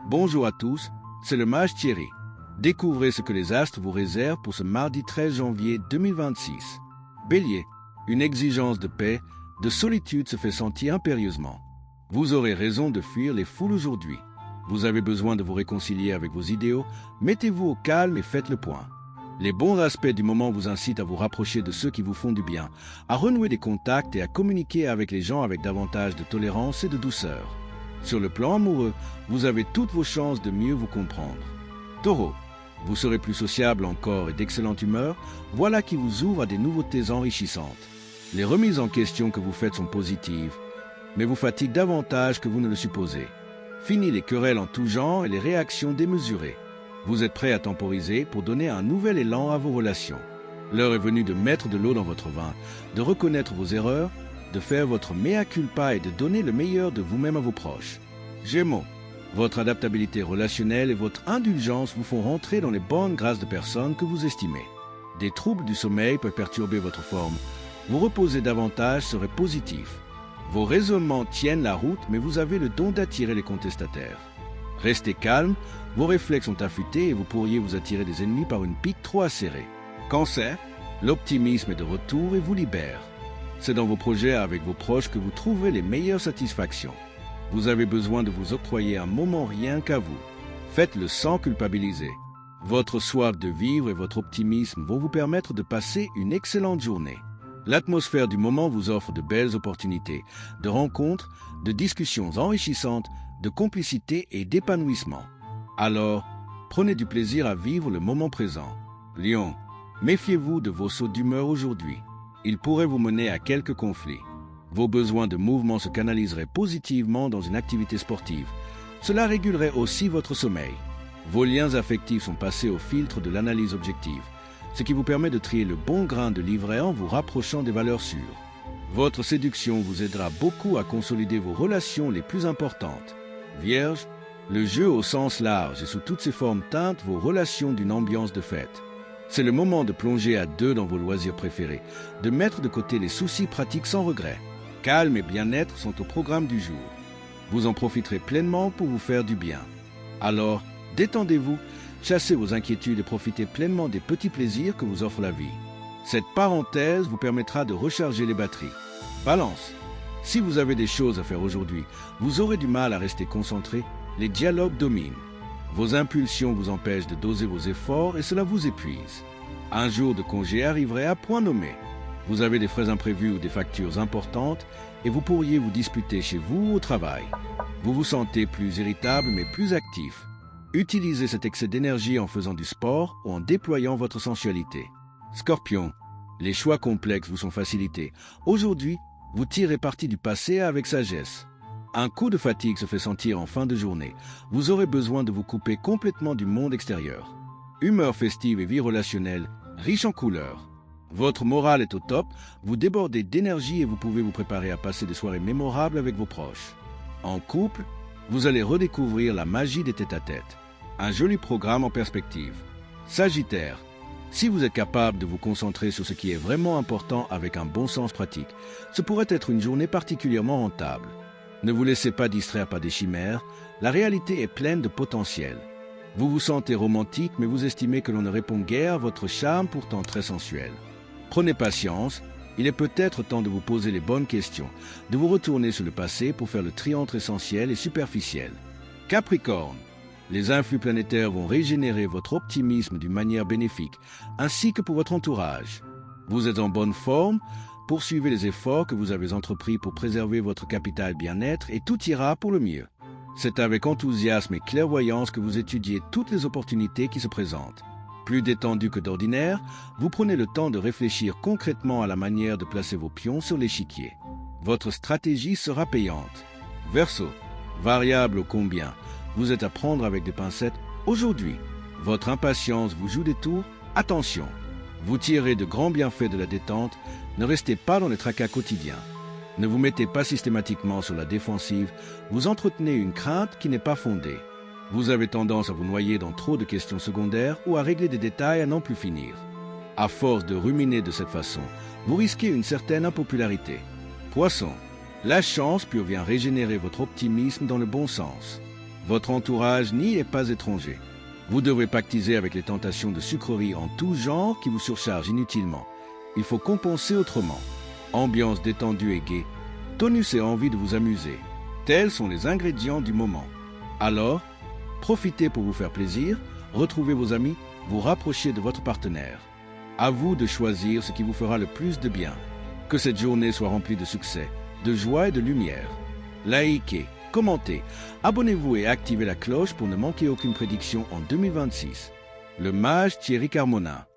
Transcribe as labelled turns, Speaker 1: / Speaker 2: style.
Speaker 1: Bonjour à tous, c'est le mage Thierry. Découvrez ce que les astres vous réservent pour ce mardi 13 janvier 2026. Bélier, une exigence de paix, de solitude se fait sentir impérieusement. Vous aurez raison de fuir les foules aujourd'hui. Vous avez besoin de vous réconcilier avec vos idéaux, mettez-vous au calme et faites le point. Les bons aspects du moment vous incitent à vous rapprocher de ceux qui vous font du bien, à renouer des contacts et à communiquer avec les gens avec davantage de tolérance et de douceur. Sur le plan amoureux, vous avez toutes vos chances de mieux vous comprendre. Taureau, vous serez plus sociable encore et d'excellente humeur, voilà qui vous ouvre à des nouveautés enrichissantes. Les remises en question que vous faites sont positives, mais vous fatiguent davantage que vous ne le supposez. Fini les querelles en tout genre et les réactions démesurées. Vous êtes prêt à temporiser pour donner un nouvel élan à vos relations. L'heure est venue de mettre de l'eau dans votre vin, de reconnaître vos erreurs, de faire votre mea culpa et de donner le meilleur de vous-même à vos proches. Gémeaux, votre adaptabilité relationnelle et votre indulgence vous font rentrer dans les bonnes grâces de personnes que vous estimez. Des troubles du sommeil peuvent perturber votre forme. Vous reposer davantage serait positif. Vos raisonnements tiennent la route, mais vous avez le don d'attirer les contestataires. Restez calme, vos réflexes sont affûtés et vous pourriez vous attirer des ennemis par une pique trop acérée. Cancer, l'optimisme est de retour et vous libère. C'est dans vos projets avec vos proches que vous trouverez les meilleures satisfactions. Vous avez besoin de vous octroyer un moment rien qu'à vous. Faites-le sans culpabiliser. Votre soif de vivre et votre optimisme vont vous permettre de passer une excellente journée. L'atmosphère du moment vous offre de belles opportunités, de rencontres, de discussions enrichissantes, de complicité et d'épanouissement. Alors, prenez du plaisir à vivre le moment présent. Lion, méfiez-vous de vos sauts d'humeur aujourd'hui. Ils pourraient vous mener à quelques conflits. Vos besoins de mouvement se canaliseraient positivement dans une activité sportive. Cela régulerait aussi votre sommeil. Vos liens affectifs sont passés au filtre de l'analyse objective, ce qui vous permet de trier le bon grain de livret en vous rapprochant des valeurs sûres. Votre séduction vous aidera beaucoup à consolider vos relations les plus importantes. Vierge, le jeu au sens large et sous toutes ses formes teinte vos relations d'une ambiance de fête. C'est le moment de plonger à deux dans vos loisirs préférés, de mettre de côté les soucis pratiques sans regret. Calme et bien-être sont au programme du jour. Vous en profiterez pleinement pour vous faire du bien. Alors, détendez-vous, chassez vos inquiétudes et profitez pleinement des petits plaisirs que vous offre la vie. Cette parenthèse vous permettra de recharger les batteries. Balance, si vous avez des choses à faire aujourd'hui, vous aurez du mal à rester concentré, les dialogues dominent. Vos impulsions vous empêchent de doser vos efforts et cela vous épuise. Un jour de congé arriverait à point nommé. Vous avez des frais imprévus ou des factures importantes et vous pourriez vous disputer chez vous ou au travail. Vous vous sentez plus irritable mais plus actif. Utilisez cet excès d'énergie en faisant du sport ou en déployant votre sensualité. Scorpion, les choix complexes vous sont facilités. Aujourd'hui, vous tirez parti du passé avec sagesse. Un coup de fatigue se fait sentir en fin de journée. Vous aurez besoin de vous couper complètement du monde extérieur. Humeur festive et vie relationnelle, riche en couleurs. Votre morale est au top, vous débordez d'énergie et vous pouvez vous préparer à passer des soirées mémorables avec vos proches. En couple, vous allez redécouvrir la magie des tête-à-tête. Un joli programme en perspective. Sagittaire, si vous êtes capable de vous concentrer sur ce qui est vraiment important avec un bon sens pratique, ce pourrait être une journée particulièrement rentable. Ne vous laissez pas distraire par des chimères, la réalité est pleine de potentiel. Vous vous sentez romantique, mais vous estimez que l'on ne répond guère à votre charme pourtant très sensuel. Prenez patience, il est peut-être temps de vous poser les bonnes questions, de vous retourner sur le passé pour faire le tri entre essentiel et superficiel. Capricorne, les influx planétaires vont régénérer votre optimisme d'une manière bénéfique, ainsi que pour votre entourage. Vous êtes en bonne forme, poursuivez les efforts que vous avez entrepris pour préserver votre capital bien-être et tout ira pour le mieux. C'est avec enthousiasme et clairvoyance que vous étudiez toutes les opportunités qui se présentent. Plus détendu que d'ordinaire, vous prenez le temps de réfléchir concrètement à la manière de placer vos pions sur l'échiquier. Votre stratégie sera payante. Verseau, variable ô combien, vous êtes à prendre avec des pincettes aujourd'hui. Votre impatience vous joue des tours, attention. Vous tirez de grands bienfaits de la détente, ne restez pas dans les tracas quotidiens. Ne vous mettez pas systématiquement sur la défensive, vous entretenez une crainte qui n'est pas fondée. Vous avez tendance à vous noyer dans trop de questions secondaires ou à régler des détails à n'en plus finir. À force de ruminer de cette façon, vous risquez une certaine impopularité. Poisson, la chance pure vient régénérer votre optimisme dans le bon sens. Votre entourage n'y est pas étranger. Vous devrez pactiser avec les tentations de sucreries en tout genre qui vous surchargent inutilement. Il faut compenser autrement. Ambiance détendue et gaie, tonus et envie de vous amuser. Tels sont les ingrédients du moment. Alors, profitez pour vous faire plaisir, retrouvez vos amis, vous rapprocher de votre partenaire. À vous de choisir ce qui vous fera le plus de bien. Que cette journée soit remplie de succès, de joie et de lumière. Likez, commentez, abonnez-vous et activez la cloche pour ne manquer aucune prédiction en 2026. Le mage Thierry Carmona.